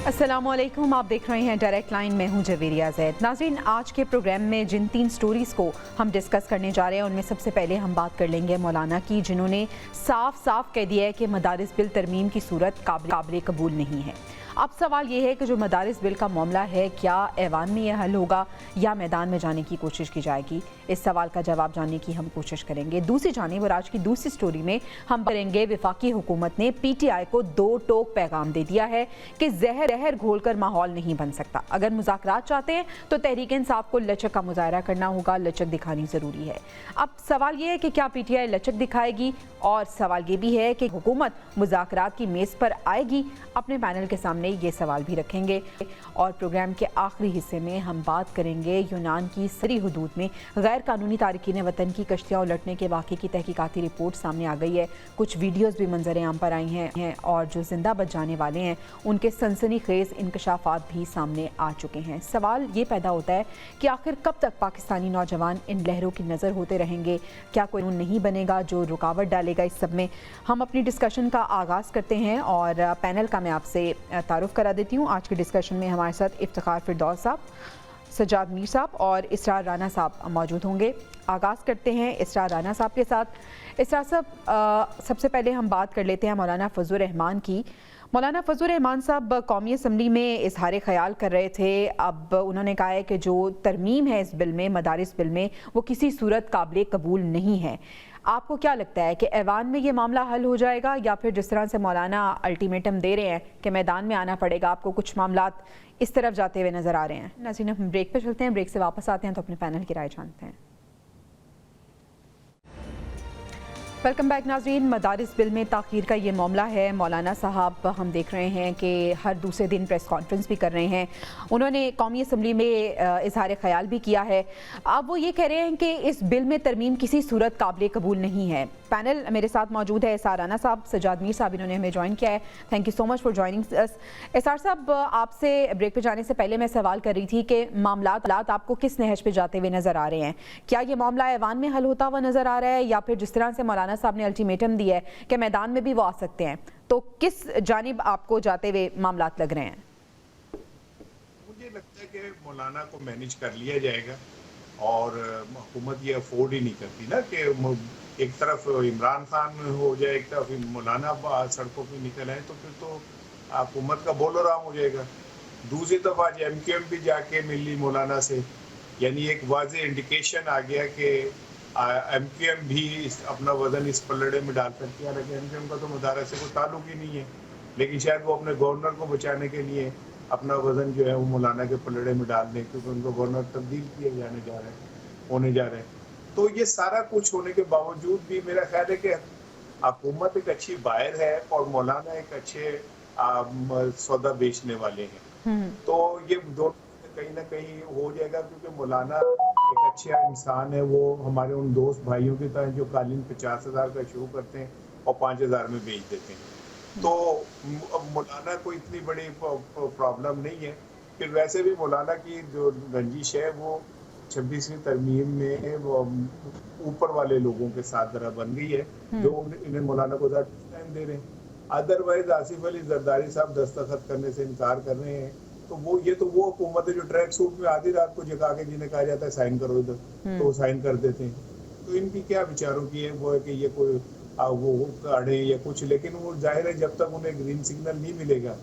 अस्सलामुअलैकुम, आप देख रहे हैं डायरेक्ट लाइन में हूं जवेरिया ज़ैद। नाज़रीन, आज के प्रोग्राम में जिन 3 स्टोरीज़ को हम डिस्कस करने जा रहे हैं उनमें सबसे पहले हम बात कर लेंगे मौलाना की, जिन्होंने साफ साफ कह दिया है कि मदारिस बिल तरमीम की सूरत काबिल कबूल नहीं है। अब सवाल ये है कि जो मदारिस बिल का मामला है, क्या ऐवान में यह हल होगा या मैदान में जाने की कोशिश की जाएगी? इस सवाल का जवाब जानने की हम कोशिश करेंगे। दूसरी जानिब और आज की दूसरी स्टोरी में हम करेंगे, वफाकी हुकूमत ने PTI को 2 टोक पैगाम दे दिया है कि जहर घोलकर माहौल नहीं बन सकता। अगर मुज़ाकरात चाहते हैं तो तहरीक इंसाफ को लचक का मुजाहरा करना होगा, लचक दिखानी ज़रूरी है। अब सवाल ये है कि क्या PTI लचक दिखाएगी, और सवाल ये भी है कि हुकूमत मुज़ाकरात की मेज़ पर आएगी। अपने पैनल के सामने ये सवाल भी रखेंगे। और प्रोग्राम के आखिरी हिस्से में हम बात करेंगे यूनान की सरी हुदूद में गैर कानूनी तारकीन वतन की कश्तियाँ उलटने के वाक़े की तहकीकाती रिपोर्ट सामने आ गई है। कुछ वीडियोज़ भी मंजर आम पर आई हैं और जो जिंदा बच जाने वाले हैं उनके सनसनीखेज़ इंकशाफात भी सामने आ चुके हैं। सवाल ये पैदा होता है कि आखिर कब तक पाकिस्तानी नौजवान इन लहरों की नज़र होते रहेंगे? क्या कोई कानून नहीं बनेगा जो रुकावट डालेगा इस सब में? हम अपनी डिस्कशन का आगाज़ करते हैं और पैनल का मैं आपसे तारुफ करा देती हूँ। आज के डिस्कशन में हमारे साथ इफ्तिखार फिरदौस साहब, सज्जाद मीर साहब और इसरार राना साहब मौजूद होंगे। आगाज़ करते हैं इसरार राना साहब के साथ। इसरार साहब, सबसे पहले हम बात कर लेते हैं मौलाना फजलुर रहमान की। मौलाना फजलुर रहमान साहब कौमी असम्बली में इजहार ख्याल कर रहे थे। अब उन्होंने कहा है कि जो तरमीम है इस बिल में, मदारिस बिल में, वो किसी सूरत काबिल कबूल नहीं है। आपको क्या लगता है कि ऐवान में ये मामला हल हो जाएगा या फिर जिस तरह से मौलाना अल्टीमेटम दे रहे हैं कि मैदान में आना पड़ेगा आपको, कुछ मामलात इस तरफ जाते हुए नज़र आ रहे हैं? नाज़रीन, हम ब्रेक पे चलते हैं, ब्रेक से वापस आते हैं तो अपने पैनल की राय जानते हैं। वेलकम बैक नाज़रीन। मदारिस बिल में ताख़ीर का ये मामला है। मौलाना साहब, हम देख रहे हैं कि हर दूसरे दिन प्रेस कॉन्फ्रेंस भी कर रहे हैं। उन्होंने कौमी असम्बली में इजहार ख्याल भी किया है। अब वो ये कह रहे हैं कि इस बिल में तरमीम किसी सूरत काबिल कबूल नहीं है। पैनल मेरे साथ मौजूद है, एसआर राना साहब, सज्जाद मीर साहब, इन्होंने हमें ज्वाइन किया है। Thank you so much for joining us. SR साहब, आपसे ब्रेक पे जाने से पहले मैं सवाल कर रही थी कि मामलात आपको किस नहज पे जाते हुए नज़र आ रहे हैं? क्या ये मामला ऐवान में हल होता हुआ नज़र आ रहा है या फिर जिस तरह से मौलाना साहब ने अल्टीमेटम दिया है कि मैदान में भी वो आ सकते हैं, तो किस जानिब आपको जाते हुए मामलात लग रहे हैं? मुझे लगता है कि मौलाना को मैनेज कर लिया जाएगा और हुकूमत ये अफोर्ड ही नहीं करती ना कि एक तरफ इमरान खान हो जाए, एक तरफ मौलाना सड़कों पे निकल आए, तो फिर तो हुकूमत का बोलो राम हो जाएगा। दूसरी तरफ आज MQM भी जाके मिली मौलाना से, यानी एक वाज़ेह इंडिकेशन आ गया कि MQM भी अपना वजन इस पलड़े में डाल सकती है। हालांकि MQM का तो मुदारा से कोई ताल्लुक ही नहीं है, लेकिन शायद वो अपने गवर्नर को बचाने के लिए अपना वजन जो है वो मौलाना के पलड़े में डाल दें, क्योंकि उनको गवर्नर तब्दील किए होने जा रहे हैं। तो ये सारा कुछ होने के बावजूद भी मेरा ख्याल है कि हुकूमत एक अच्छी बायर है और मौलाना एक अच्छे सौदा बेचने वाले हैं। तो ये दोनों कहीं ना कहीं हो जाएगा, क्योंकि मौलाना एक अच्छा इंसान है। वो हमारे उन दोस्त भाइयों की तरह जो कालीन 50,000 का शुरू करते हैं और 5,000 में बेच देते हैं। तो मौलाना कोई इतनी बड़ी प्रॉब्लम नहीं है। फिर वैसे भी मौलाना की जो रंजिश है वो 26वीं तरमीम में ऊपर वाले लोगों के साथ जरा बन गई है, जो इन्हें मौलाना को टाइम दे रहे हैं। अदरवाइज आसिफ अली जरदारी साहब दस्तखत करने से इनकार कर रहे हैं। तो वो हुकूमत है जो ट्रैक सूट में आधी रात को जगा के जिन्हें कहा जाता है साइन करो इधर, तो वो साइन कर देते हैं। तो इनकी क्या विचारों की है वो है कि ये कोई वो काढ़े या कुछ, लेकिन वो जाहिर है जब तक उन्हें ग्रीन सिग्नल नहीं मिलेगा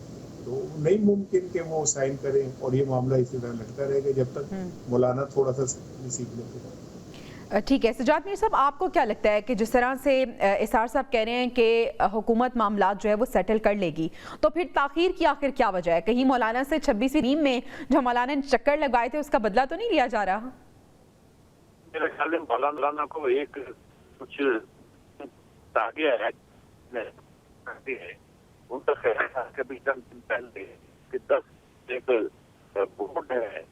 तो नहीं मुमकिन कि वो साइन करें और ये मामला इसी तरह लटका रहेगा जब तक मौलाना थोड़ा सा सीख लेते। ठीक है सज्जाद मीर साहब, आपको क्या लगता है कि जिस तरह से एसआर साहब कह रहे हैं कि हुकूमत मामलात जो है वो सेटल कर लेगी, तो फिर ताखीर की आखिर क्या वजह है? कहीं मौलाना से 26वीं टीम में जो मौलाना ने चक्कर लगवाए थे उसका बदला तो नहीं लिया जा रहा? मेरे ख्याल में मौलाना को एक कुछ आगे है, उनका ख्याल था कभी चंद दिन पहले कि 10 एक बोर्ड है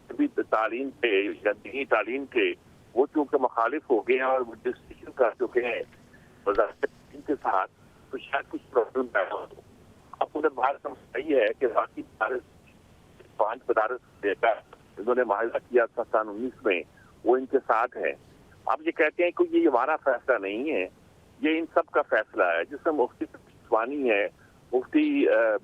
अभी तालीम पे या दीनी तालीम के, वो चूंकि मुखालिफ हो गए हैं और वो डिस्कशन कर चुके हैं के साथ, तो शायद कुछ प्रॉब्लम पैदा हो। अब उन्हें बात समझ आई है कि बाकी 5 मदारिस देकर इन्होंने माहिदा किया था सन 19 में, वो इनके साथ है। अब ये कहते हैं कि ये हमारा फैसला नहीं है, ये इन सब का फैसला है, जिसमें मुफ्ती स्वानी है, मुफ्ती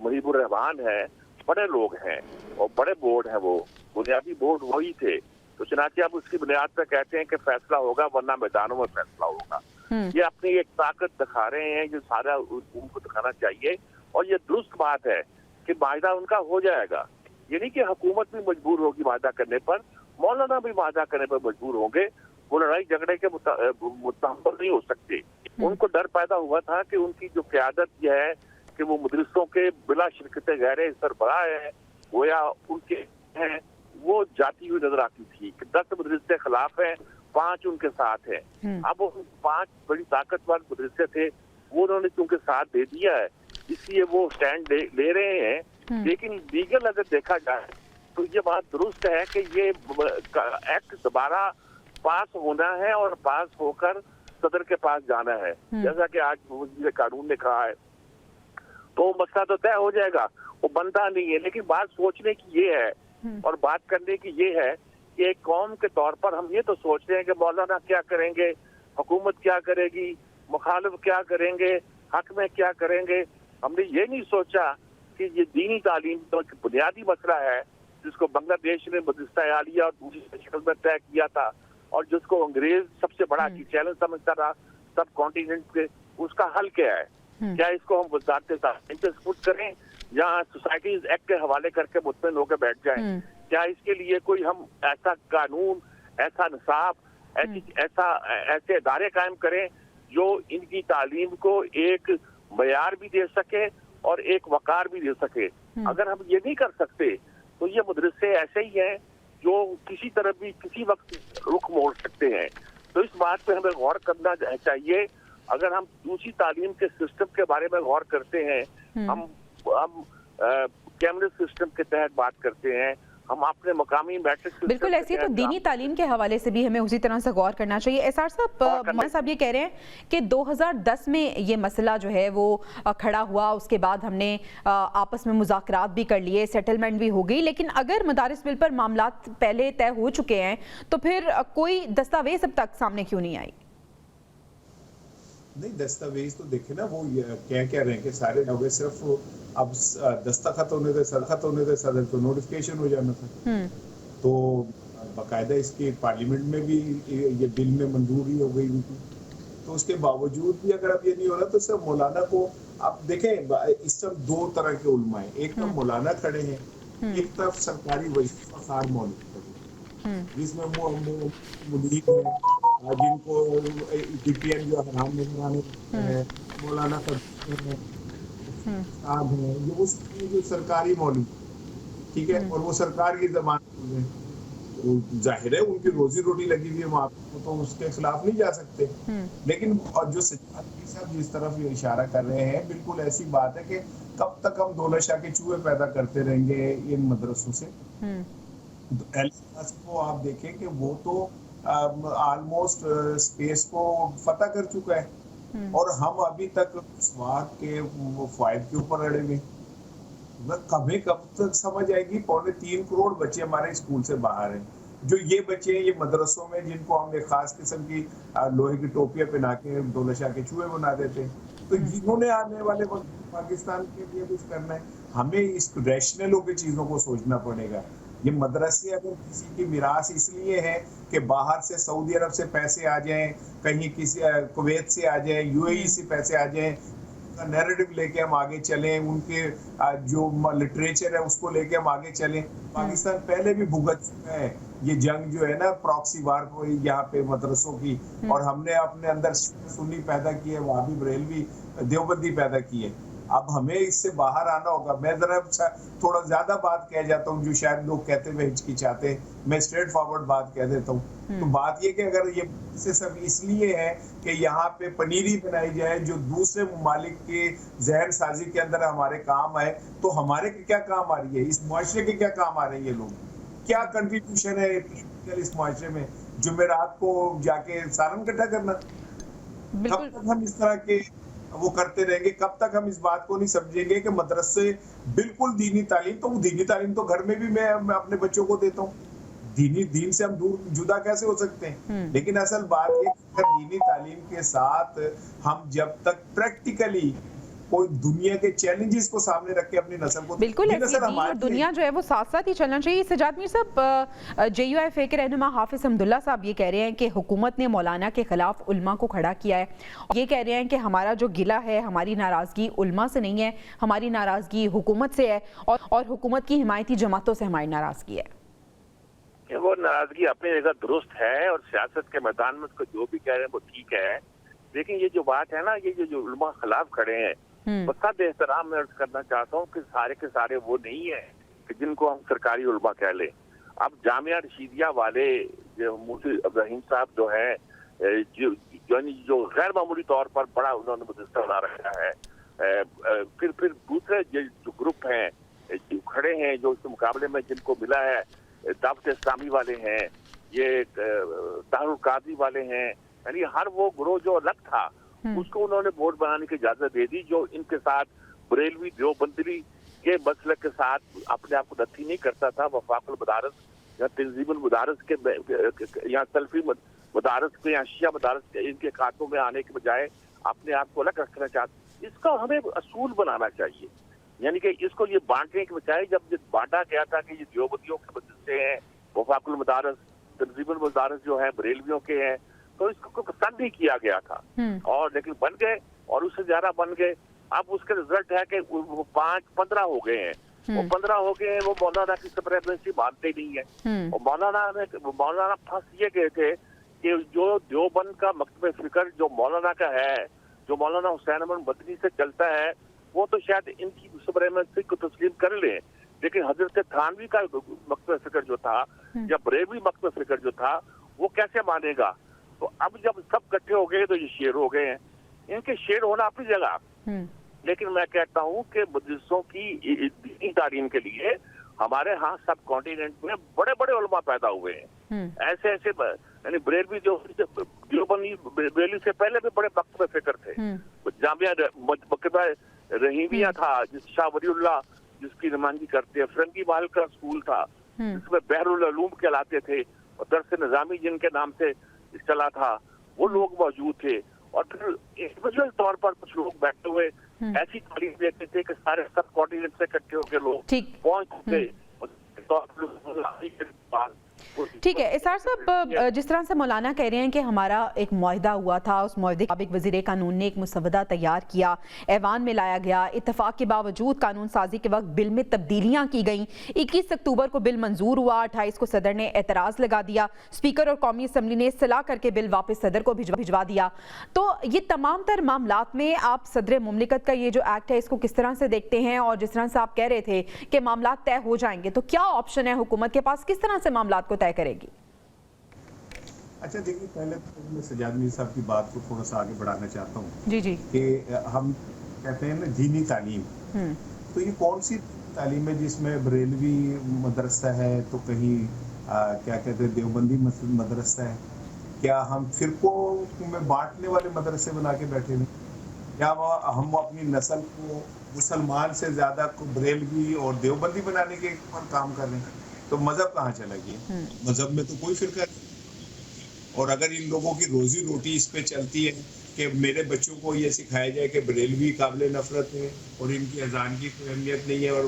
मुजीबुर रहमान है, बड़े लोग हैं और बड़े बोर्ड हैं, वो बुनियादी बोर्ड वही थे। तो चुनांचे अब उसकी बुनियाद पर कहते हैं कि फैसला होगा वरना मैदानों में फैसला होगा। ये अपनी एक ताकत दिखा रहे हैं जो सारा उनको दिखाना चाहिए, और ये दुरुस्त बात है कि वायदा उनका हो जाएगा। ये नहीं कि हुकूमत भी मजबूर होगी वायदा करने पर, मौलाना भी वायदा करने पर मजबूर होंगे। वो लड़ाई झगड़े के मुतहम्मल नहीं हो सकते। उनको डर पैदा हुआ था कि उनकी जो क़यादत यह है कि वो मदरसों के बिला शिरकत गैर सरबराह है, गोया उनके हैं, वो जाती हुई नजर आती थी कि 10 मदरसे खिलाफ हैं, 5 उनके साथ हैं। अब वो 5 बड़ी ताकतवर मदरसे थे, वो उन्होंने क्योंकि साथ दे दिया है, इसलिए वो स्टैंड ले रहे हैं। लेकिन लीगल अगर देखा जाए तो ये बात दुरुस्त है कि ये एक्ट दोबारा पास होना है और पास होकर सदर के पास जाना है, जैसा कि आज वज़ीर कानून ने कहा है। तो मसला तो तय हो जाएगा, वो बनता नहीं है। लेकिन बात सोचने की ये है और बात करने की ये है कि एक कौम के तौर पर हम ये तो सोच रहे हैं कि मौलाना क्या करेंगे, हुकूमत क्या करेगी, मुखालिफ क्या करेंगे, हक में क्या करेंगे। हमने ये नहीं सोचा कि ये दीनी तालीम तो बुनियादी मसला है जिसको बांग्लादेश ने मदरसा आलिया और दूसरी शक्ल में तय किया था, और जिसको अंग्रेज सबसे बड़ा चैलेंज समझता था सब कॉन्टिनेंट पे, उसका हल क्या है? क्या इसको हम वजारत तालीम पे सपुर्द करें या सोसाइटीज एक्ट के हवाले करके मुतमईन होकर बैठ जाएं? क्या इसके लिए कोई हम ऐसा कानून, ऐसा निसाब, ऐसे इदारे कायम करें जो इनकी तालीम को एक मयार भी दे सके और एक वकार भी दे सके? अगर हम ये नहीं कर सकते तो ये मदरसे ऐसे ही हैं जो किसी तरह भी किसी वक्त रुख मोड़ सकते हैं। तो इस बात पे हमें गौर करना चाहिए। अगर हम दूसरी तालीम के सिस्टम के बारे में गौर करते हैं, हम कैमरे सिस्टम के तहत बात करते हैं, हम अपने मकामी मैट्रिक बिल्कुल ऐसी है। तो दीनी तालीम के हवाले से भी हमें उसी तरह से गौर करना चाहिए। एसआर साहब, मौलाना साहब ये कह रहे हैं कि 2010 में ये मसला जो है वो खड़ा हुआ, उसके बाद हमने आपस में मुज़ाकरात भी कर लिए, सेटलमेंट भी हो गई, लेकिन अगर मदारिस बिल पर मामला पहले तय हो चुके हैं तो फिर कोई दस्तावेज अब तक सामने क्यों नहीं आई? नहीं, दस्तावेज तो देखे ना, वो क्या रहे हैं कि सारे नवे सिर्फ अब दस्तखत होने थे, सरखत होने थे, सदर को नोटिफिकेशन हो जाना था। तो बाकायदा इसकी पार्लियामेंट में भी ये बिल में मंजूरी हो गई थी। तो उसके बावजूद भी अगर अब ये नहीं हो रहा तो सिर्फ मौलाना को आप देखें, इस सब 2 तरह के उलमा है। एक तो मौलाना खड़े हैं, एक तरफ सरकारी वजीफाखार मौलवी खड़े हैं, जिसमें मुदीर है जिनको डीपीएम जो हराम नजर आने हैं, मौलाना साहब हैं, ये उस जो सरकारी मौलवी, ठीक है, और वो सरकार की जमानत में, तो जाहिर है उनकी रोजी रोटी लगी हुई है वहाँ पे, तो उसके खिलाफ नहीं जा सकते। लेकिन और जो सज्जाद साहब जिस तरफ ये इशारा कर रहे हैं, बिल्कुल ऐसी बात है कि कब तक हम दौलतशाह के चूहे पैदा करते रहेंगे इन मदरसों से। को आप देखें कि वो तो ऑलमोस्ट स्पेस को फतह कर चुका है और हम अभी तक स्वाद के फायद के ऊपर अड़े हुए। कब तक समझ आएगी? 3.25 करोड़ बच्चे हमारे स्कूल से बाहर हैं। जो ये बच्चे हैं ये मदरसों में, जिनको हम एक खास किस्म की लोहे की टोपियां पहना के दौलतशाह के चूहे बना देते हैं, तो जिन्होंने आने वाले वक्त पाकिस्तान के लिए कुछ करना है, हमें इस रैशनल होकर चीजों को सोचना पड़ेगा। ये मदरसे अगर किसी की मिरास इसलिए है कि बाहर से सऊदी अरब से पैसे आ जाएं, कहीं किसी कुवैत से आ जाएं, यूएई से पैसे आ जाएं, नैरेटिव लेके हम आगे चलें, उनके जो लिटरेचर है उसको लेके हम आगे चलें। पाकिस्तान पहले भी भुगत चुका है ये जंग जो है ना, प्रॉक्सी वार को यहाँ पे मदरसों की, और हमने अपने अंदर सुन्नी पैदा की है, वहां भी बरेलवी देवबंदी पैदा की है। अब हमें इससे बाहर आना होगा। मैं जरा थोड़ा ज्यादा बात कह जाता हूँ जो शायद लोग कहते हुए हिचकिचाते, मैं स्ट्रेट फॉरवर्ड बात कह देता हूँ। तो बात ये कि अगर ये से सब इसलिए है कि यहाँ पे पनीरी बनाई जाए जो दूसरे ममालिक के जहन साजी के अंदर हमारे काम आए, तो हमारे क्या काम आ रही है, इस मुआशरे के क्या काम आ रहे हैं ये लोग, क्या कंट्रीब्यूशन है इस मुआशरे में? जुमेरात को जाके सालन इकट्ठा करना, कब तक हम इस तरह के वो करते रहेंगे? कब तक हम इस बात को नहीं समझेंगे कि मदरसे बिल्कुल दीनी तालीम, तो दीनी तालीम तो घर में भी मैं अपने बच्चों को देता हूँ, दीन से हम दूर जुदा कैसे हो सकते हैं? लेकिन असल बात ये कि दीनी तालीम के साथ हम जब तक प्रैक्टिकली कोई दुनिया के चैलेंजेस को सामने रख के अपनी नस्ल को बिल्कुल ये ऐसी नस्ल दीन और हमारी दुनिया जो है वो साथ साथ ही चलना चाहिए। सजाद मीर साहब, JUIF के रहनुमा हाफिज हमदुल्ला साहब ये कह रहे हैं कि हुकूमत ने मौलाना के खिलाफ उल्मा को खड़ा किया है। ये कह रहे हैं कि हमारा जो गिला है, हमारी नाराजगी उल्मा से नहीं है, हमारी नाराजगी हुकूमत से है और हुकूमत की हिमायती जमातों से हमारी नाराजगी है। वो नाराजगी अपनी जगह दुरुस्त है और सियासत के मैदान में उसको जो भी कह रहे हैं वो ठीक है, लेकिन ये जो बात है ना, ये जो उल्मा खिलाफ खड़े हैं, बसद एहतराम में अर्ज करना चाहता हूँ कि सारे के सारे वो नहीं है कि जिनको हम सरकारी उल्मा कह लें। अब जामिया रशीदिया वाले जो मुफ्ती इब्राहिम साहब जो है, जो गैर मामूली तौर पर बड़ा उन्होंने मदरसा बना रखा है, फिर दूसरे जो ग्रुप हैं जो खड़े हैं, जो इसके मुकाबले में जिनको मिला है, दावत इस्लामी वाले हैं, ये दारुल कादी वाले हैं, यानी हर वो ग्रोह जो अलग था उसको उन्होंने बोर्ड बनाने की इजाजत दे दी, जो इनके साथ बरेलवी देवबंदी के मसलक के साथ अपने आप को नथी नहीं करता था। वफाकुल मदारस या तंजीमुल मदारस के या सल्फी मदारस के या शिया मदारस के इनके खातों में आने के बजाय अपने आप को अलग रखना चाहते। इसका हमें असूल बनाना चाहिए, यानी कि इसको ये बांटने के बजाय जब बांटा गया था कि ये देवबंदियों के मदरसे हैं, वफाकुल मदारस, तंजीमुल मदारस जो है बरेलवियों के हैं, तो इसको पसंद नहीं किया गया था और लेकिन बन गए और उससे ज्यादा बन गए। अब उसके रिजल्ट है कि वो 5-15 हो गए हैं, वो 15 हो गए हैं, वो मौलाना की सुप्रीमेसी मानते नहीं है। और मौलाना फंस ये गए थे कि जो देवबंद का मकतब फिक्र जो मौलाना का है, जो मौलाना हुसैन अहमद मदनी से चलता है, वो तो शायद इनकी सुप्रीमेसी को तस्लीम कर ले, लेकिन हजरत थानवी का मकतब फिक्र जो था या बरेलवी मकतब फिक्र जो था वो कैसे मानेगा। तो अब जब सब इकट्ठे हो गए तो ये शेर हो गए हैं। इनके शेर होना अपनी जगह, लेकिन मैं कहता हूँ कि मदरसों की दीनी तालीम के लिए हमारे यहाँ सब कॉन्टिनेंट में बड़े बड़े उलमा पैदा हुए हैं। ऐसे यानी बरेलवी जो बरेलवी से पहले भी बड़े मकतब फिक्र थे। जामिया मकतबा रहीमिया था, जिस शाह वलीउल्लाह जिसकी नुमाइंदगी करते हैं, फिरंगी महल का स्कूल था जिसमें बहरुल उलूम कहलाते थे और दरस निजामी जिनके नाम से चला था, वो लोग मौजूद थे। और फिर इंडिविजुअल तौर पर कुछ लोग बैठे हुए ऐसी तालीम देते थे कि सारे सब कॉन्टिनेंट से इकट्ठे होकर लोग पहुंच गए। ठीक है इसार साहब, जिस तरह से मौलाना कह रहे हैं कि हमारा एक मुआहदा हुआ था, उस मुआहदे के मुताबिक वज़ीर कानून ने एक मुसवदा तैयार किया, ऐवान में लाया गया, इत्तफाक के बावजूद कानून साजी के वक्त बिल में तब्दीलियां की गईं। 21 अक्टूबर को बिल मंजूर हुआ, 28 को सदर ने एतराज़ लगा दिया, स्पीकर और कौमी असम्बली ने सलाह करके बिल वापस सदर को भिजवा दिया। तो ये तमाम तर मामलात में आप सदर मुमलिकत का ये जो एक्ट है इसको किस तरह से देखते हैं? और जिस तरह से आप कह रहे थे कि मामलात तय हो जाएंगे, तो क्या ऑप्शन है हुकूमत के पास, किस तरह से मामलात को तय करेगी? अच्छा देखिए, पहले तो मैं सजाद मीर साहब की बात को थोड़ा सा आगे बढ़ाना चाहता हूँ जी कि हम कहते हैं ना दीनी तालीम, तो ये कौन सी तालीम है जिसमें बरेलवी मदरसा है तो कहीं क्या कहते हैं देवबंदी मदरसा है? क्या हम फिरकों में बांटने वाले मदरसे बना के बैठे हुए, या हम अपनी नस्ल को मुसलमान से ज्यादा को बरेलवी और देवबंदी बनाने के पर काम कर रहे हैं? तो मजहब कहाँ चला गया? मजहब में तो कोई फिरका नहीं। और अगर इन लोगों की रोजी रोटी इस पे चलती है कि मेरे बच्चों को ये सिखाया जाए कि बरेलवी काबिल नफरत है और इनकी अजान की कोई अहमियत नहीं है, और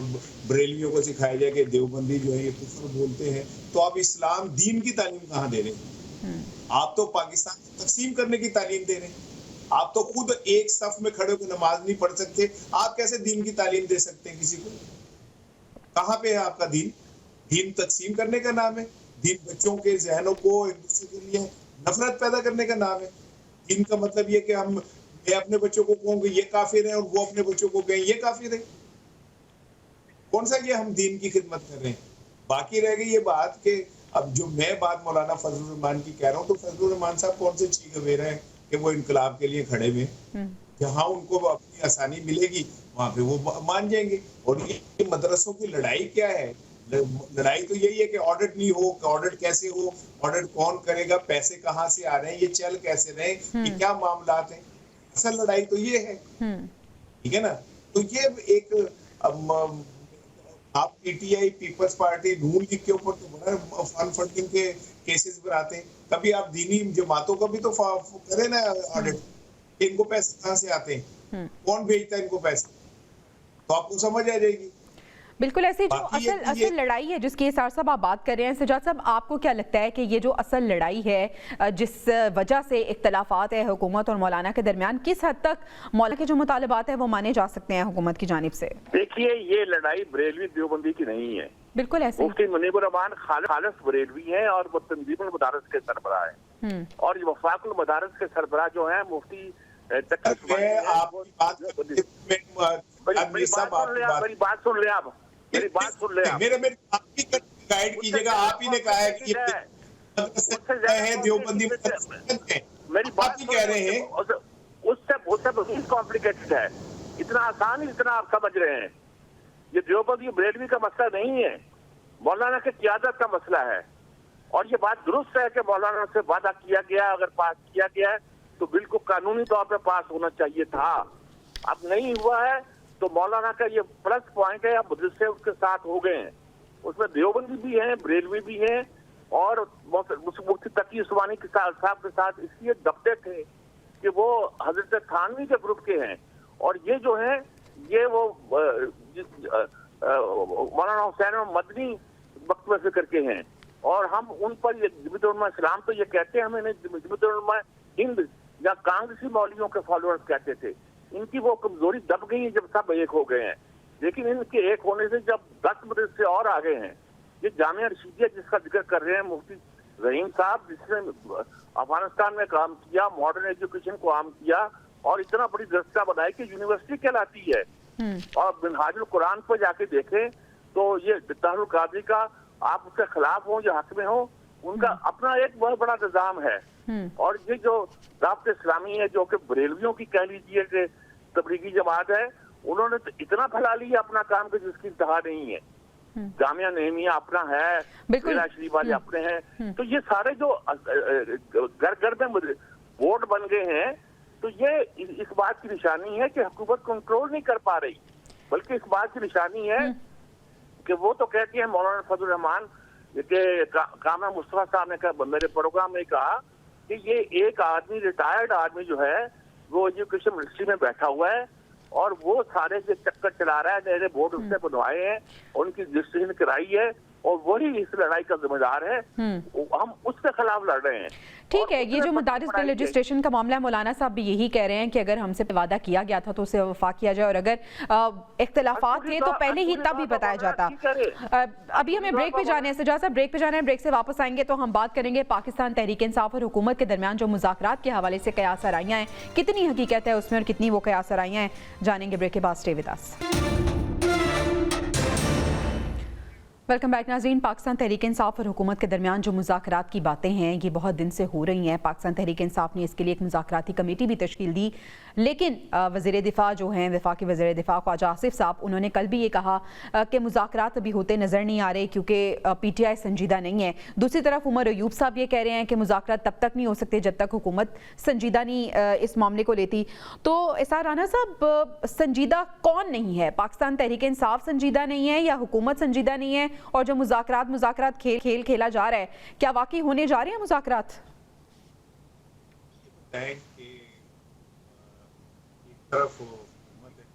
बरेलवियों को सिखाया जाए कि देवबंदी जो है ये कुफर बोलते हैं, तो आप इस्लाम दीन की तालीम कहाँ दे रहे हैं? आप तो पाकिस्तान को तकसीम करने की तालीम दे रहे हैं। आप तो खुद एक सफ में खड़े होकर नमाज नहीं पढ़ सकते, आप कैसे दीन की तालीम दे सकते हैं किसी को? कहाँ पे है आपका दीन? दीन तकसीम करने का नाम है, दीन बच्चों के जहनों को एक दूसरे के लिए नफरत पैदा करने का नाम है। दीन का मतलब ये कि मैं अपने बच्चों को कहूँगा ये काफिर है और वो अपने बच्चों को कहें ये काफिर है। कौन सा ये हम दीन की खिदमत कर रहे हैं? बाकी रह गई ये बात कि अब जो मैं बात मौलाना फजलुर रहमान की कह रहा हूँ, तो फजलुर रहमान साहब कौन से चीख वेरा है कि वो इनकलाब के लिए खड़े हुए, जहाँ उनको अपनी आसानी मिलेगी वहां पे वो मान जाएंगे। और ये मदरसों की लड़ाई क्या है? लड़ाई तो यही है कि ऑडिट नहीं हो, ऑडिट कैसे हो, ऑडिट कौन करेगा, पैसे कहाँ से आ रहे हैं, ये चल कैसे रहे, ये क्या मामलात हैं? असल लड़ाई तो ये है, ठीक है ना? तो ये एक आप पीटीआई पीपल्स पार्टी नून लीग के ऊपर तो बड़ा फंड फंडिंग के केसेस बनाते हैं, कभी आप दीनी जमातों का भी तो करें ना ऑडिट, इनको पैसे कहाँ से आते हैं? कौन भेजता है इनको पैसे, तो आपको समझ आ जाएगी। बिल्कुल ऐसी जो बाकी ये- असल लड़ाई है जिसकी इसार साहब आप बात कर रहे हैं, सजाद साहब आपको क्या लगता है कि ये जो असल लड़ाई है जिस वजह से इख्तलाफात है हुकूमत और मौलाना के दरमियान, किस हद तक मौलाना के जो मुतालबात है वो माने जा सकते हैं हुकूमत की जानिब से? देखिए, ये लड़ाई बरेलवी देवबंदी की नहीं है। बिल्कुल ऐसे मुफ्ती मुनीबुर रहमान खालिस बरेलवी हैं और वो तंजीमुल मदारिस के सरबराह हैं, और ये वफाकुल मदारिस के सरबराह जो हैं मुफ्ती तकी उस्मानी हैं। आपकी बात करते मेरी बात सुन ले आप, मेरी बात सुन ले आप। मेरे आपकी गाइड कीजिएगा। आप ही ने कहा है कि ये देवबंदी मेरी बात आप ही कह रहे हैं, उससे कॉम्प्लिकेटेड है, इतना आसान जितना आप समझ रहे हैं। ये देवबंदी बरेलवी का मसला नहीं है, मौलाना की क़ियादत का मसला है। और ये बात दुरुस्त है कि मौलाना से वादा किया गया, अगर पास किया गया है तो बिल्कुल कानूनी तौर पर पास होना चाहिए था। अब नहीं हुआ है तो मौलाना का ये प्लस पॉइंट है, अब मदरसे उसके साथ हो गए हैं, उसमें देवबंदी भी हैं, बरेलवी भी हैं, और मुफ्ती तकी उस्मानी के साहब के साथ इसलिए दबते थे कि वो हजरत थानवी के ग्रुप के हैं, और ये जो है ये वो मौलाना हुसैन मदनी वक्त में फिक्र के हैं, और हम उन पर जमीयत उलमा इस्लाम तो ये कहते हैं, हमें जमीयत उलमा हिंद या कांग्रेसी मौलवियों के फॉलोअर्स कहते थे। इनकी वो कमजोरी दब गई है जब सब एक हो गए हैं, लेकिन इनके एक होने से जब 10 मदरसे और आ गए हैं, ये जामिया रशीदिया जिसका जिक्र कर रहे हैं मुफ्ती रहीम साहब, जिसने अफगानिस्तान में काम किया, मॉडर्न एजुकेशन को आम किया और इतना बड़ी दस्ता बनाई कि यूनिवर्सिटी कहलाती है। और मिनहाजुल कुरान पर जाके देखें तो ये दारुल कादरी का, आप उसके खिलाफ हो या हक में हो, उनका अपना एक बहुत बड़ा निजाम है। और ये जो दावत इस्लामी है जो कि बरेलवियों की कह लीजिए कि तबलीगी जमात है, उन्होंने तो इतना फैला लिया अपना काम कि जिसकी इंतहा नहीं है। जामिया नेमिया अपना है, मेरा शरीफ वाले अपने हैं, तो ये सारे जो घर घर में बोर्ड बन गए हैं, तो ये इस बात की निशानी है कि हुकूमत कंट्रोल नहीं कर पा रही, बल्कि इस बात की निशानी है कि वो तो कहती है, मौलाना फजल रहमान के कामना मुस्तफा साहब ने कहा मेरे प्रोग्राम में कहा कि ये एक आदमी, रिटायर्ड आदमी जो है वो एजुकेशन मिनिस्ट्री में बैठा हुआ है और वो सारे जो चक्कर चला रहा है, नए बोर्ड उसने बनवाए हैं, उनकी रजिस्ट्रेशन कराई है, और वही इस लड़ाई का जिम्मेदार है। हम उसके खिलाफ लड़ रहे हैं। ठीक है, ये जो मदारिस बिल रजिस्ट्रेशन का मामला है, मौलाना साहब भी यही कह रहे हैं कि अगर हमसे वादा किया गया था तो उसे वफा किया जाए, और अगर इख्तलाफात थे तो पहले ही तब ही बताया जाता। अभी हमें ब्रेक पे जाने हैं सजाद साहब, ब्रेक पे जाना है, ब्रेक से वापस आएंगे तो हम बात करेंगे पाकिस्तान तहरीक इंसाफ और हुकूमत के दरमियान जो मुज़ाकरात के हवाले से कयास आराइयां हैं, कितनी हकीकत है उसमें और कितनी वो कयास आराइयां हैं, जानेंगे ब्रेक के बाद। Stay with us. Welcome back नाज़रीन। पाकिस्तान तहरीक इंसाफ और हुकूमत के दरमियान जो मुज़ाकरात की बातें हैं ये बहुत दिन से हो रही हैं। पाकिस्तान तहरीक इंसाफ ने इसके लिए एक मुज़ाकराती कमेटी भी तश्कील दी, लेकिन वज़ीर दिफ़ा जो हैं, वफाकी वज़ीर दिफ़ा ख्वाजा आसिफ साहब, उन्होंने कल भी ये कहा कि मुज़ाकरात अभी होते नज़र नहीं आ रहे क्योंकि PTI संजीदा नहीं है। दूसरी तरफ उमर अयूब साहब ये कह रहे हैं कि मुज़ाकरात तब तक नहीं हो सकते जब तक हुकूमत संजीदा नहीं इस मामले को लेती। तो इसार राना साहब, संजीदा कौन नहीं है? पाकिस्तान तहरीक इंसाफ संजीदा नहीं है या हुकूमत संजीदा नहीं है? और जो मुज़ाकरात खेल खेला जा रहा है, क्या वाकई होने जा रहे हैं मुज़ाकरात? एक तरफ हुकूमत है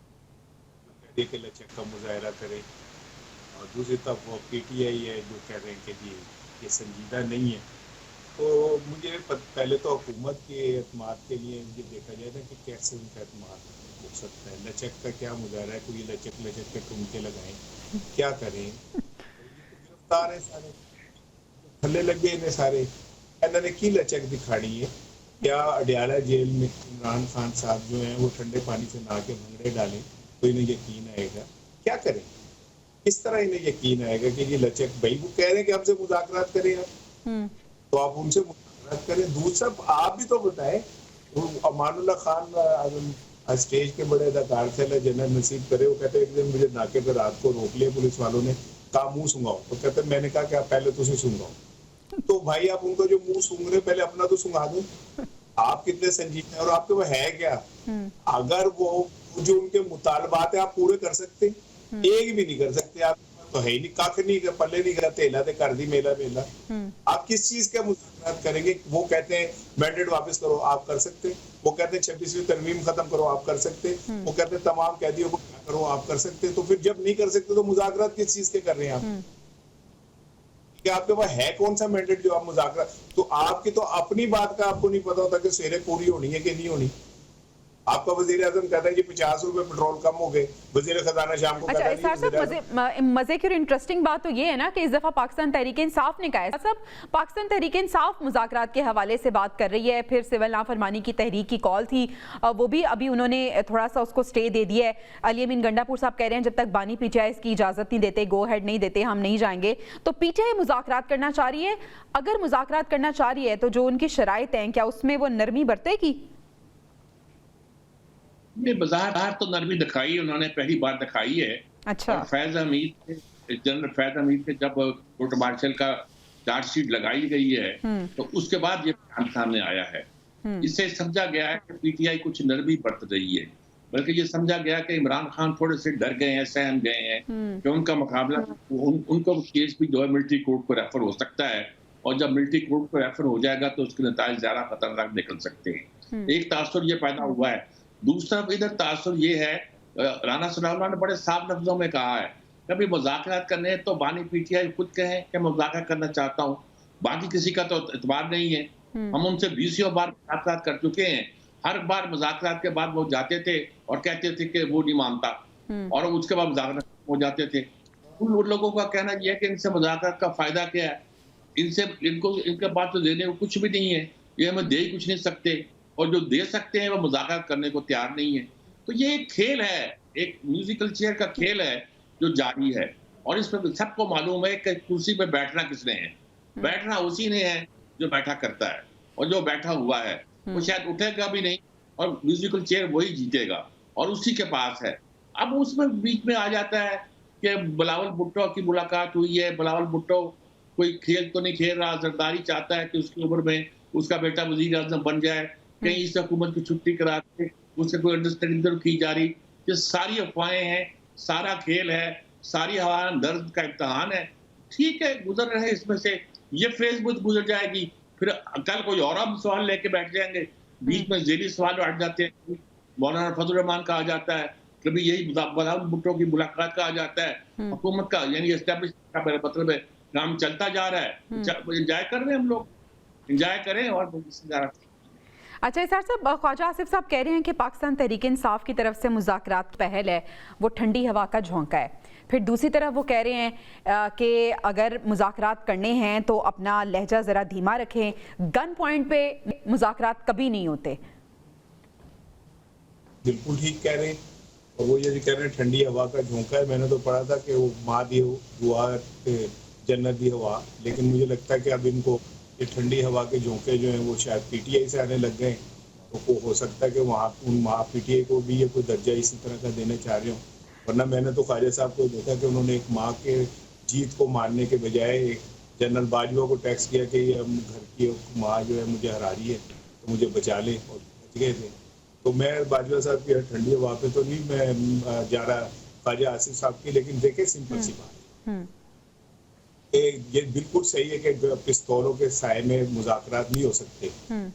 जो लचक का मुजाहरा करे, और दूसरी तरफ वो PTI है जो कह रहे हैं कि जी ये संजीदा नहीं है। तो मुझे पहले तो हुकूमत के एतमाद के लिए मुझे देखा जाए ना कि कैसे उनका एतमाद हो सकता है। लचक का क्या मुजाहरा है? कोई लचक के ठुमके लगाएं, क्या करें? सारे थल्ले लगे इन्हें सारे, इन्होंने की लचक दिखानी है? क्या अडियाला जेल में इमरान खान साहब जो हैं वो ठंडे पानी से नहा के भंगड़े डालें तो इन्हें यकीन आएगा? क्या करें? किस तरह इन्हें यकीन आएगा कि ये लचक, भाई वो कह रहे हैं कि हमसे मुज़ाकरात करें आप, तो आप उनसे मुज़ाकरात करें। दूसरा आप भी तो बताएं, अमानुल्लाह खान स्टेज के बड़े अदाकार थे, जनरल नसीब करे, वो कहते एक दिन मुझे नाके पर रात को रोक लिया पुलिस वालों ने, कहा मुंह सुंघाओ, तो कहते मैंने कहा कि आप पहले तुझे सुंघाओ। तो भाई आप उनको जो मुंह सूंघ रहे पहले अपना तो सुंघा दो। आप कितने संजीदा हैं और आपके वो है क्या? अगर वो जो उनके मुतालबात है आप पूरे कर सकते, एक भी नहीं कर सकते, आप तो है ही नहीं, कख नहीं, पल्ले नहीं गया, तेला ते कर दी मेला मेला। आप किस चीज का मुज़ाकरात करेंगे? वो कहते हैं मैंडेट वापस करो, आप कर सकते हैं। वो कहते हैं 26वीं तरमीम खत्म करो, आप कर सकते हैं। वो कहते हैं तमाम कैदियों को करो, आप कर सकते हैं। तो फिर जब नहीं कर सकते तो मुज़ाकरात किस चीज के कर रहे हैं आप? कि आपके पास है कौन सा मैंडेट जो आप मुज़ाकरा? तो आपकी तो अपनी बात का आपको नहीं पता होता कि सवेरे पूरी होनी है कि नहीं होनी। आपका वजीर आजम कहता है कि 50 रुपए पेट्रोल कम हो गए, वजीर खजाना शाम को अच्छा कहता है साहब, मजे की और इंटरेस्टिंग बात तो ये है ना कि इस दफा पाकिस्तान तहरीक इंसाफ ने कहा है, सब पाकिस्तान तहरीक इंसाफ मुज़ाकरात के हवाले से बात कर रही है। फिर सिविल नाफरमानी की तहरीक की कॉल थी, वो भी अभी उन्होंने थोड़ा सा उसको स्टे दे दिया है। अली अमीन गंडापुर साहब कह रहे हैं जब तक बानी पीटीआई इसकी इजाजत नहीं देते, गो हेड नहीं देते, हम नहीं जाएंगे। तो पीटीआई मुज़ाकरात करना चाह रही है। अगर मुज़ाकरात करना चाह रही है तो जो उनकी शराइत हैं, क्या उसमें वो नरमी बरतेगी? बाजार तो नरमी दिखाई उन्होंने, पहली बार दिखाई है। अच्छा। और जनरल फैज हमीद के जब कोर्ट मार्शल का चार्जशीट लगाई गई है तो उसके बाद ये बयान सामने आया है। इससे समझा गया है कि पीटीआई कुछ नरमी बरत रही है, बल्कि ये समझा गया कि इमरान खान थोड़े से डर गए हैं, सहम गए हैं कि उनका मुकाबला उनको केस भी जो है मिलिट्री कोर्ट को रेफर हो सकता है, और जब मिलिट्री कोर्ट को रेफर हो जाएगा तो उसके नतीजे ज्यादा खतरनाक निकल सकते हैं। एक तासुर ये पैदा हुआ है। दूसरा इधर तासुर ये है, राना सनाउल्लाह ने बड़े साफ लफ्जों में कहा है कभी मुज़ाकरात करने हैं तो बानी पीटीआई खुद कहें कि मुज़ाकरा करना चाहता हूँ, बाकी किसी का तो एतबार नहीं है। हम उनसे 20 बार मुज़ाकरात कर चुके हैं। हर बार मुज़ाकरात के बाद वो जाते थे और कहते थे कि वो नहीं मानता, और उसके बाद मुज़ाकरात हो जाते थे। उन लोगों का कहना यह है कि इनसे मुज़ाकरात का फायदा क्या है, इनके पास तो देने को कुछ भी नहीं है, ये हमें दे ही कुछ नहीं सकते, और जो दे सकते हैं वो मुज़ाकरात करने को तैयार नहीं है। तो ये एक खेल है, एक म्यूजिकल चेयर का खेल है जो जारी है, और इसमें सबको मालूम है कि कुर्सी पे बैठना किसने है। बैठना उसी ने है जो बैठा करता है, और जो बैठा हुआ है वो शायद उठेगा भी नहीं, और म्यूजिकल चेयर वही जीतेगा, और उसी के पास है। अब उसमें बीच में आ जाता है कि बिलावल भुट्टो की मुलाकात हुई है। बिलावल भुट्टो कोई खेल तो नहीं खेल रहा, जरदारी चाहता है कि उसकी उम्र में उसका बेटा वजीर आज़म बन जाए, कहीं इस हुकूमत की छुट्टी करा के उससे कोई अंडरस्टैंडिंग की जा रही। ये सारी अफवाहें हैं, सारा खेल है, सारी हवा दर्द का इम्तहान है। ठीक है, गुजर रहे इसमें से, ये फेज बुत गुजर जाएगी, फिर कल कोई और हम सवाल लेके बैठ जाएंगे, बीच में जेली सवाल हट जाते हैं। मौलाना फजल रहमान कहा जाता है, कभी यही बिलावल भुट्टो की मुलाकात कहा जाता है। हुकूमत का यानी एस्टेब्लिश का मेरा मतलब है काम चलता जा रहा है, एंजॉय कर रहे हैं हम लोग, एंजॉय करें। और अच्छा इसार साहब, ख्वाजा आसिफ साहब कह रहे हैं कि पाकिस्तान तहरीक इंसाफ की तरफ से मुज़ाकरात पहल है, वो ठंडी हवा का झोंका है। फिर दूसरी तरफ वो कह रहे हैं कि अगर मुज़ाकरात करने हैं तो अपना लहजा ज़रा धीमा रखें, गन पॉइंट पे मुज़ाकरात कभी नहीं होते। बिल्कुल ठीक कह रहे हैं, और वो ये कह रहे हैं ठंडी हवा का झोंका है। मैंने तो पढ़ा था कि वो माँ दी दुआ जन्नत दी हवा, लेकिन मुझे लगता है कि अब इनको ये ठंडी हवा के झोंके जो हैं वो शायद पीटीआई से आने लग गए, तो हो सकता है कि वहाँ उन पीटीआई को भी ये कोई दर्जा इसी तरह का देने चाह रहे हो। वरना मैंने तो ख्वाजा साहब को देखा कि उन्होंने एक माँ के जीत को मानने के बजाय एक जनरल बाजवा को टैक्स किया कि ये घर की माँ जो है मुझे हरा रही है तो मुझे बचा ले, और बच गए थे। तो मैं बाजवा साहब की ठंडी हवा पे तो नहीं मैं जा रहा ख्वाजा आसिफ साहब की, लेकिन देखे सिंपल सी बात, ये बिल्कुल सही है कि पिस्तौलों के साए में मुज़ाकरात नहीं हो सकते।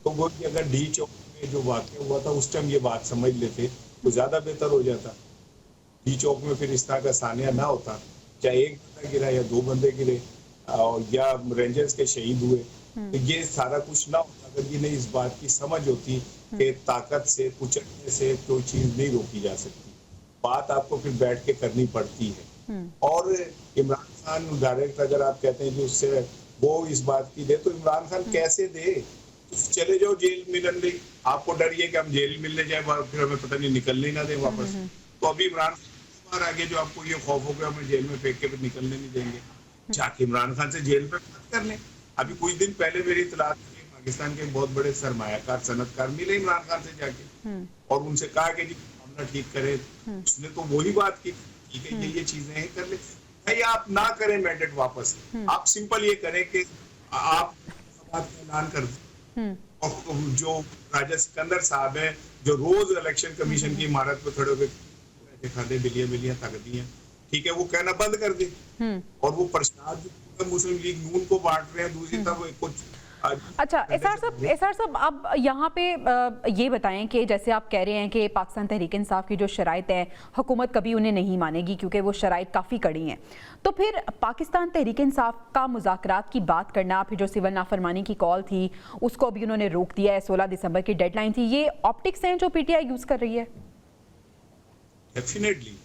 तो वो अगर डी चौक में जो वाक़या हुआ था उस टाइम ये बात समझ लेते तो ज्यादा बेहतर हो जाता। डी चौक में फिर इस तरह का सानिया ना होता, चाहे एक बंदा गिरा या 2 बंदे गिरे या रेंजर्स के शहीद हुए, तो ये सारा कुछ ना होता अगर ये नहीं इस बात की समझ होती कि ताकत से कुचलने से कोई चीज नहीं रोकी जा सकती। बात आपको फिर बैठ के करनी पड़ती है। और इमरान खान डायरेक्ट अगर आप कहते हैं कि उससे वो इस बात की दे, तो इमरान खान कैसे दे? चले जाओ जेल मिलने नहीं, आपको डर ये कि हम जेल मिलने जाए फिर हमें पता नहीं निकलने ना दे वापस। तो अभी इमरान खान आगे जो आपको ये खौफ हो गया हमें जेल में फेंक के फिर निकलने नहीं देंगे, जाके इमरान खान से जेल पे बात कर लें। अभी कुछ दिन पहले मेरी इतला थी पाकिस्तान के बहुत बड़े सरमायाकार सनतकार मिले इमरान खान से जाके और उनसे कहा कि जी मामला ठीक करे। उसने तो वही बात की, ठीक है ये चीजें हैं कर ले। भाई आप ना करें मैंडेट वापस, आप सिंपल ये करें कि आप बात का ऐलान कर दें। और जो राजा सिकंदर साहब हैं जो रोज इलेक्शन कमीशन की इमारत पे खड़े होकर खाते बिलियां बिलियां ताकती हैं, ठीक है, वो कहना बंद कर दे। और वो प्रसाद जो मुस्लिम लीग नून को बांट रहे हैं, दूसरी तरफ कुछ अच्छा एसआर साहब अब यहाँ पे ये बताएं कि जैसे आप कह रहे हैं कि पाकिस्तान तहरीक इंसाफ की जो शराइत है हुकूमत कभी उन्हें नहीं मानेगी क्योंकि वो शराइत काफ़ी कड़ी हैं, तो फिर पाकिस्तान तहरीक इंसाफ का मुज़ाकरात की बात करना, फिर जो सिविल नाफरमानी की कॉल थी उसको अभी उन्होंने रोक दिया है, 16 दिसंबर की डेडलाइन थी, ये ऑप्टिक्स हैं जो पीटीआई यूज़ कर रही है? डेफिनेटली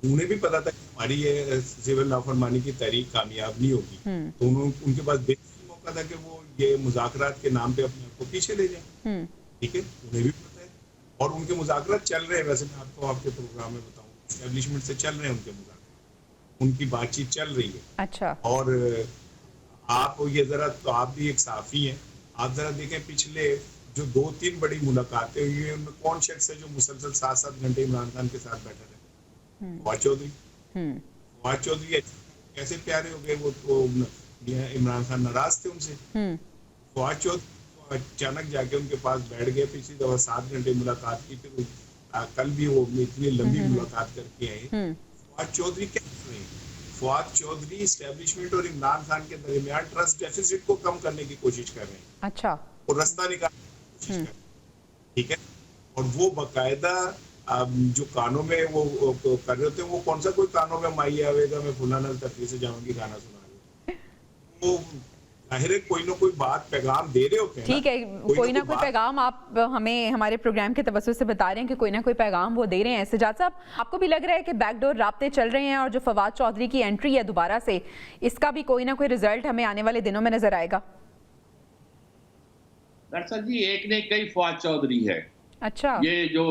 उन्हें भी पता था कि हमारी ये सिविल नाफरमानी की तहरीक कामयाब नहीं होगी, तो उनके पास बेहतरीन मौका था कि वो ये मुज़ाकरात के नाम पे अपने आप को पीछे ले जाए। ठीक है, उन्हें भी पता है और उनके मुज़ाकरात चल रहे हैं। वैसे मैं आपको आपके प्रोग्राम में बताऊं, एस्टेब्लिशमेंट से चल रहे हैं उनके मुज़ाकरात, उनकी बातचीत चल रही है। अच्छा। और आप ये जरा, तो आप भी एक साफी हैं, आप जरा देखें पिछले जो 2-3 बड़ी मुलाकातें हुई हैं उनमें कौन शख्स है जो मुसलसल 7-7 घंटे इमरान खान के साथ बैठा रहे? फवाद चौधरी। फवाद चौधरी कैसे प्यारे हो गए, वो तो इमरान खान नाराज थे उनसे। फवाद चौधरी अचानक जाके उनके पास बैठ गए, पिछली दफा 7 घंटे मुलाकात की, फिर कल भी वो इतनी लंबी मुलाकात करके आए। फवाद चौधरी क्या कर रहे हैं? फवाद चौधरी एस्टेब्लिशमेंट और इमरान खान के दरमियान ट्रस्ट डेफिसिट को कम करने की कोशिश कर रहे हैं। अच्छा। और रास्ता निकालने की कोशिश कर रहे हैं। ठीक है, और वो बाकायदा जो कानों में वो कर रहे होते हैं, वो कौन सा कोई कानों में माई आवेगा मैं फुलाना तकलीफ से जाऊंगी गाना सुना रहे, वो जाहिर है कोई ना कोई बात पैगाम दे रहे होते हैं। ठीक है, कोई ना कोई पैगाम आप हमें हमारे प्रोग्राम के तवज्जो से बता रहे हैं कि कोई ना कोई पैगाम वो दे रहे हैं। सजाद साहब, आपको भी लग रहा है कि बैकडोर राब्ते चल रहे हैं और जो फवाद चौधरी की एंट्री है दोबारा से, इसका भी कोई ना कोई रिजल्ट हमें आने वाले दिनों में नजर आएगा? दरअसल जी एक ने कई फवाद चौधरी है। अच्छा। ये जो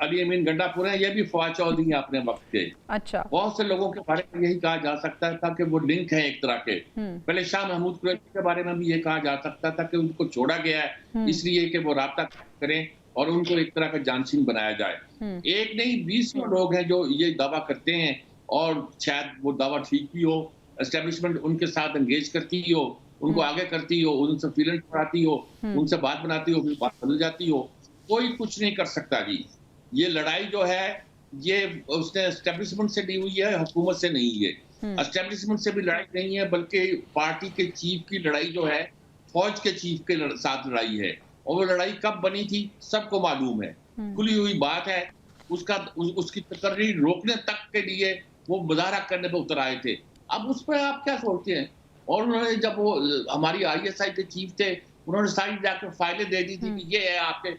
अली अमीन गंडापुर है, ये भी फवाद चौधरी है अपने वक्त के। अच्छा। बहुत से लोगों के बारे में यही कहा जा सकता था कि वो लिंक है एक तरह के। पहले शाह महमूद कुरैशी के बारे में भी ये कहा जा सकता था कि उनको छोड़ा गया है इसलिए कि वो राब्ता करें और उनको एक तरह का जानशीन बनाया जाए। एक नहीं 20 लोग हैं जो ये दावा करते हैं और शायद वो दावा ठीक भी हो, एस्टेब्लिशमेंट उनके साथ एंगेज करती हो, उनको आगे करती हो, उनसे फीलिंग बढ़ाती हो, उनसे बात बनाती हो, फिर बात बदल जाती हो, कोई कुछ नहीं कर सकता जी। ये लड़ाई जो है ये उसने एस्टेब्लिशमेंट से ली हुई है, हुकूमत से नहीं है। एस्टेब्लिशमेंट से भी लड़ाई नहीं है, बल्कि पार्टी के चीफ की लड़ाई जो है फौज के चीफ के साथ लड़ाई है। और वो लड़ाई कब बनी थी सबको मालूम है, खुली हुई बात है। उसकी तकर्री रोकने तक के लिए वो मुजाहरा करने पे उतर आए थे। अब उस पर आप क्या सोचते हैं? और उन्होंने जब वो हमारी ISI के चीफ थे, उन्होंने सारी जाकर फाइलें दे दी थी कि ये है आपके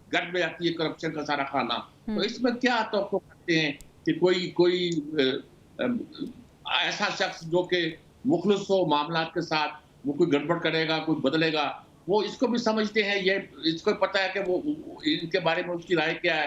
घर में आती है करप्शन का सारा खाना। तो इसमें क्या तो करते हैं कि कोई ऐसा शख्स जो कि मुखलिस हो मामलात के साथ, वो कोई गड़बड़ करेगा, कोई बदलेगा, वो इसको भी समझते हैं, ये इसको पता है कि वो इनके बारे में उसकी राय क्या है,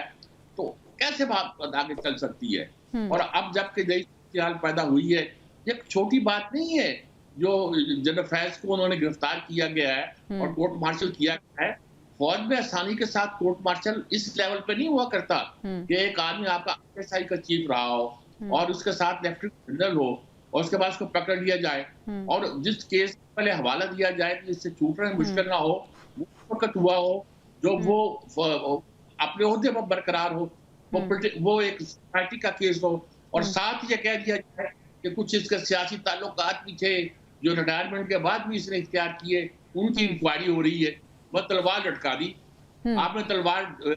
तो कैसे बात आगे चल सकती है? और अब जबकि नई हाल पैदा हुई है, ये छोटी बात नहीं है जो जनरल फैज को उन्होंने गिरफ्तार किया गया है और कोर्ट मार्शल किया गया है। फौज में आसानी के साथ कोर्ट मार्शल इस लेवल पे नहीं हुआ करता कि एक आदमी आपका ISI का चीफ रहा हो और उसके साथ लेफ्टिनेंट जनरल हो और उसके बाद उसको पकड़ लिया जाए और जिस केस पहले हवाला दिया जाए कि इससे छूटने में मुश्किल ना हो, वो वक्त हुआ हो, जो वो अपने ओहदे पर बरकरार हो, वो एक सोसाइटी का केस हो और साथ ही कह दिया जाए कि कुछ इसके सियासी ताल्लुकात भी थे जो रिटायरमेंट के बाद भी इसने इख्तियार किए, उनकी इंक्वायरी हो रही है। वह तलवार लटका दी, आपने तलवार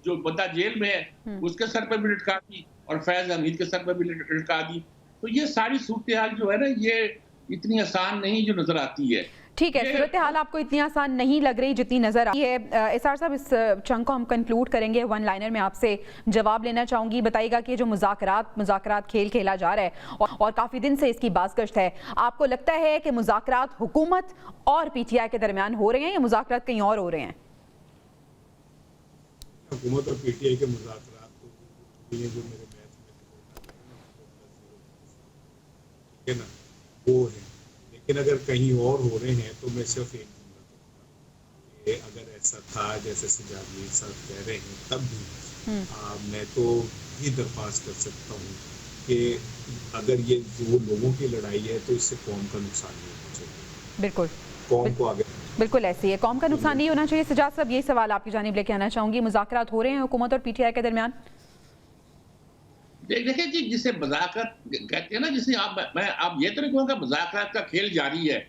जो बंदा जेल में है उसके सर पर भी लटका दी और फैज हमीद के सर पर भी लटका दी। तो ये सारी सूरत हाल जो है ना, ये इतनी आसान नहीं जो नजर आती है। ठीक है, सूरत हाल आपको इतनी आसान नहीं लग रही जितनी नजर आती है। एसआर साहब, इस चंक को हम कंक्लूड करेंगे। वन लाइनर में आपसे जवाब लेना चाहूंगी, बताइएगा कि जो मुज़ाकरात खेल खेला जा रहा है और काफ़ी दिन से इसकी बाज़गश्त है, आपको लगता है कि मुज़ाकरात हुकूमत और PTI के दरमियान हो रहे हैं या मुज़ाकरात कहीं और हो रहे हैं? हुकूमत और PTI के मुज़ाकरात तो ये जो मेरे मैथ में ना वो है, लेकिन अगर कहीं और हो रहे हैं तो मैं सिर्फ एक जुमला कहूँगा कि अगर ऐसा था जैसे सजाद मीर साहब कह रहे हैं, तब भी मैं तो ये दरख्वास्त कर सकता हूँ कि अगर ये जो लोगों की लड़ाई है तो इससे कौम का नुकसान नहीं होना चाहिए। बिल्कुल, कौम को आगे बिल्कुल ऐसी है, कौम का नुकसान नहीं होना चाहिए। सजाद साहब, यही सवाल आपकी जानिब लेके आना चाहूंगी, मुज़ाकरात हो रहे हैं हुकूमत और PTI के दरमियान? देखिए जी, जिसे मजाकत कहते हैं ना, जिसे आप ये तो नहीं कहूँगा मजाकत का खेल जारी है,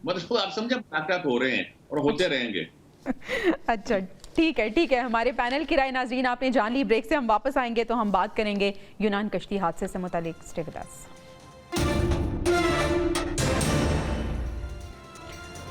मतलब आप समझे मजाकत हो रहे हैं और होते रहेंगे। अच्छा, ठीक है, हमारे पैनल की राय नाज़रीन आपने जान ली। ब्रेक से हम वापस आएंगे तो हम बात करेंगे यूनान कश्ती हादसे से मुतालिक। Stay with us.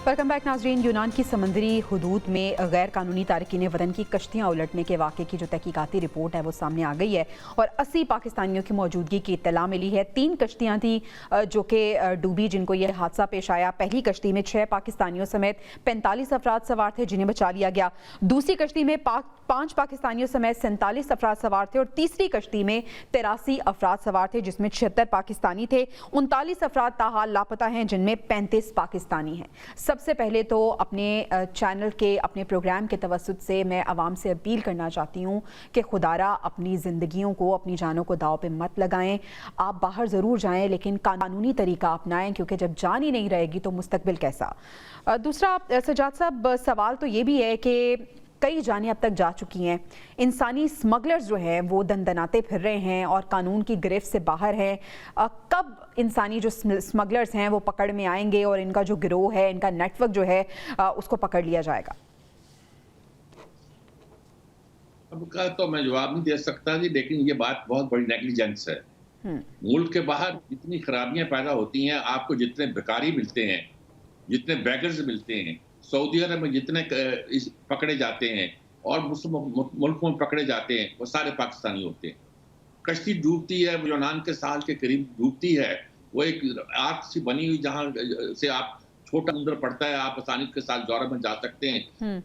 Welcome back नाज़रीन। यूनान की समंदरी हुदूद में गैर कानूनी तारकीन वतन की कश्तियाँ उलटने के वाक़े की जो तहकीकाती रिपोर्ट है वो सामने आ गई है और 80 पाकिस्तानियों की मौजूदगी की इत्तला मिली है। 3 कश्तियाँ थी जो कि डूबी, जिनको ये हादसा पेश आया। पहली कश्ती में 6 पाकिस्तानियों समेत 45 अफराद सवार थे जिन्हें बचा लिया गया। दूसरी कश्ती में 5 पाकिस्तानियों समेत 47 अफराद सवार थे और तीसरी कश्ती में 83 अफराद सवार थे जिसमें 76 पाकिस्तानी थे। 39 अफराद ताहाल लापता हैं जिनमें 35 पाकिस्तानी हैं। सबसे पहले तो अपने चैनल के अपने प्रोग्राम के तवस्सुत से मैं आवाम से अपील करना चाहती हूँ कि खुदारा अपनी ज़िंदगियों को, अपनी जानों को दाव पे मत लगाएं। आप बाहर ज़रूर जाएं लेकिन कानूनी तरीका अपनाएं, क्योंकि जब जान ही नहीं रहेगी तो मुस्तकबिल कैसा। दूसरा सजाद साहब, सवाल तो ये भी है कि कई जानें अब तक जा चुकी हैं। इंसानी स्मगलर्स जो हैं वो दंदनाते फिर रहे हैं और कानून की गिरफ्त से बाहर हैं। कब इंसानी जो स्मगलर्स हैं वो पकड़ में आएंगे और इनका जो गिरोह है, इनका नेटवर्क जो है उसको पकड़ लिया जाएगा? अब का तो मैं जवाब नहीं दे सकता जी, लेकिन ये बात बहुत बड़ी नेग्लिजेंस है। मुल्क के बाहर जितनी खराबियां पैदा होती हैं, आपको जितने बेकारी मिलते हैं, जितने बैगर्स मिलते हैं, सऊदी अरब में जितने पकड़े जाते हैं और मुस्लिम मुल्कों में पकड़े जाते हैं, वो सारे पाकिस्तानी होते हैं। कश्ती डूबती है, यूनान के साल के करीब डूबती है। वो एक आर्क सी बनी हुई जहाँ से आप छोटा समुद्र पड़ता है, आप आसानी के साथ यूरोप में जा सकते हैं।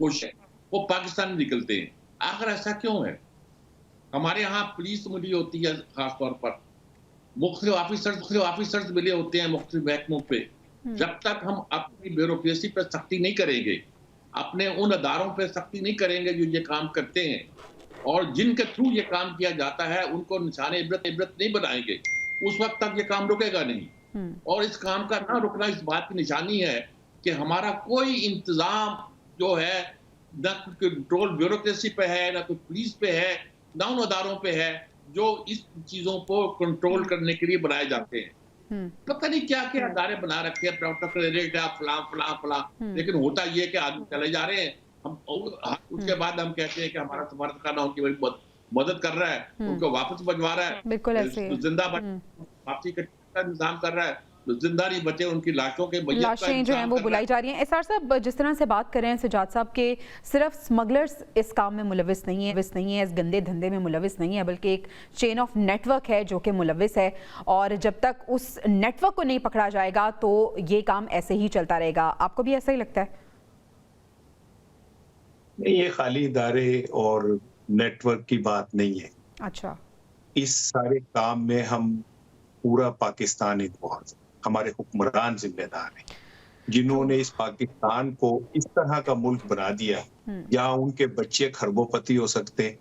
वो पाकिस्तानी निकलते हैं। आखिर ऐसा क्यों है? हमारे यहाँ पुलिस मिली होती है, खासतौर पर मुख्तलिफ ऑफिसर्स मिले होते हैं मुख्तलिफ महकमों पे। जब तक हम अपनी ब्यूरोक्रेसी पर सख्ती नहीं करेंगे, अपने उन अदारों पर सख्ती नहीं करेंगे जो ये काम करते हैं और जिनके थ्रू ये काम किया जाता है, उनको निशाने इबरत नहीं बनाएंगे, उस वक्त तक ये काम रुकेगा नहीं। और इस काम का ना रुकना इस बात की निशानी है कि हमारा कोई इंतजाम जो है, ना कोई कंट्रोल ब्यूरोक्रेसी पे है, ना कोई पुलिस पे है, ना उन अदारों पे है जो इस चीजों को कंट्रोल करने के लिए बनाए जाते हैं। पता नहीं क्या क्या अदारे बना रखे हैं, प्रोटोकॉल फला, लेकिन होता ये कि आदमी चले जा रहे हैं, हम उसके बाद हम कहते हैं कि हमारा समर्थन करना उनकी बड़ी मदद कर रहा है, उनको वापस भिजवा रहा है, बिल्कुल ऐसे जिंदा वापसी का इंतजाम कर रहा है, जिंदा नहीं बचे उनकी लाशों के लाशें जो हैं वो बुलाई जा रही हैं। एसआर साहब, जिस तरह से बात कर रहे हैं सजाद साहब के, सिर्फ स्मगलर्स इस काम में मुलविस नहीं है, इस गंदे धंधे में मुलविस नहीं है, बल्कि एक चेन ऑफ नेटवर्क है जो कि मुलविस है और जब तक उस नेटवर्क को नहीं पकड़ा जाएगा तो ये काम ऐसे ही चलता रहेगा। आपको भी ऐसा ही लगता है? नहीं, ये खाली इदारे और नेटवर्क की बात नहीं है। अच्छा, इस सारे काम में हम पूरा पाकिस्तान इन्वॉल्व, हमारे हुक्मरान जिम्मेदार हैं जिन्होंने इस पाकिस्तान को इस तरह का मुल्क बना दिया जहां उनके बच्चे खरबोपति हो सकते हैं,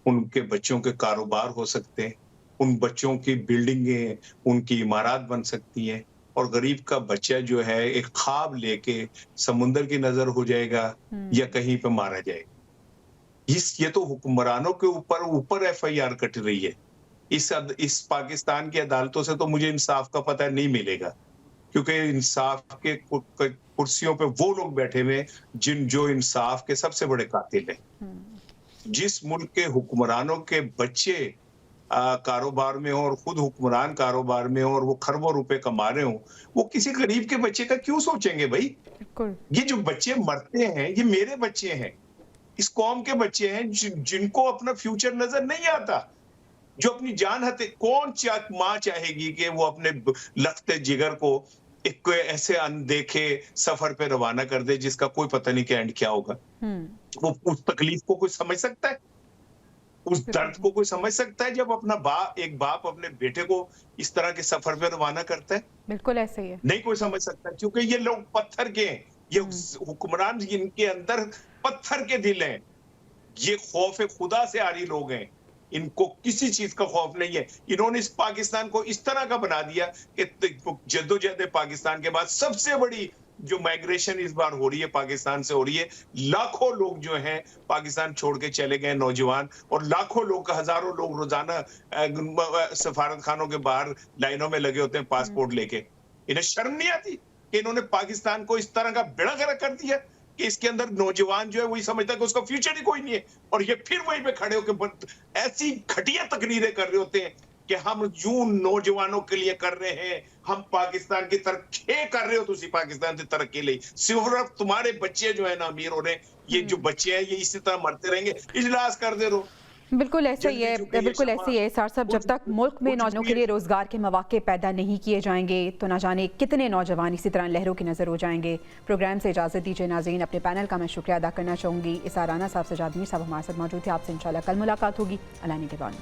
उनके बच्चों के कारोबार हो सकते हैं, उन बच्चों की बिल्डिंगें, उनकी इमारत बन सकती हैं और गरीब का बच्चा जो है एक ख्वाब लेके समुंदर की नजर हो जाएगा या कहीं पे मारा जाएगा। ये तो हुक्मरानों के ऊपर FIR कट रही है। इस पाकिस्तान की अदालतों से तो मुझे इंसाफ का पता नहीं मिलेगा, क्योंकि इंसाफ के कुर्सियों पे वो लोग बैठे हुए जो इंसाफ के सबसे बड़े कातिल हैं। जिस मुल्क के हुक्मरानों के बच्चे कारोबार में हो और खुद हुक्मरान कारोबार में हो और वो खरबों रुपए कमा रहे हो, वो किसी गरीब के बच्चे का क्यों सोचेंगे भाई? ये जो बच्चे मरते हैं ये मेरे बच्चे हैं, इस कौम के बच्चे हैं जिनको अपना फ्यूचर नजर नहीं आता, जो अपनी जान हते। कौन माँ चाहेगी कि वो अपने लखते जिगर को एक ऐसे अनदेखे सफर पे रवाना कर दे जिसका कोई पता नहीं कि एंड क्या होगा? वो उस तकलीफ को कोई समझ सकता है? उस दर्द को कोई समझ सकता है जब एक बाप अपने बेटे को इस तरह के सफर पे रवाना करता है? बिल्कुल ऐसे ही है। नहीं कोई समझ सकता, क्योंकि ये लोग पत्थर के हैं, ये हुक्मरान जिनके अंदर पत्थर के दिल हैं, ये खौफ खुदा से आरी लोग हैं, इनको किसी चीज का खौफ नहीं है। इन्होंने इस पाकिस्तान को इस तरह का बना दिया कि जद्दोजहद पाकिस्तान के बाद सबसे बड़ी जो माइग्रेशन इस बार हो रही है पाकिस्तान से हो रही है, लाखों लोग जो हैं पाकिस्तान छोड़ के चले गए नौजवान, और लाखों लोग, हजारों लोग रोजाना सफारत खानों के बाहर लाइनों में लगे होते हैं पासपोर्ट लेके। इन्हें शर्म नहीं आती कि इन्होंने पाकिस्तान को इस तरह का बेड़ा गर्क कर दिया कि इसके अंदर नौजवान जो है वही समझता है कि उसका फ्यूचर ही कोई नहीं है, और ये फिर वहीं पे खड़े होकर ऐसी घटिया तकरीरें कर रहे होते हैं कि हम यूं नौजवानों के लिए कर रहे हैं, हम पाकिस्तान की तरक्की कर रहे हो, तुसी पाकिस्तान की तरक्की लिए सिर्फ तुम्हारे बच्चे जो है ना अमीर हो रहे हैं, ये जो बच्चे हैं ये इसी तरह मरते रहेंगे, इजलास कर दे रहो। बिल्कुल ऐसा ही है, बिल्कुल ऐसे ही है सर साहब। जब तक मुल्क में नौजवानों के लिए रोजगार के मौके पैदा नहीं किए जाएंगे तो ना जाने कितने नौजवान इसी तरह लहरों की नजर हो जाएंगे। प्रोग्राम से इजाजत दीजिए नाज़रीन, अपने पैनल का मैं शुक्रिया अदा करना चाहूँगी। इसाराना साहब, सजाद मीर साहब हमारे साथ मौजूद थे। आपसे इंशाल्लाह कल मुलाकात होगी। अल्लाह निगहबान।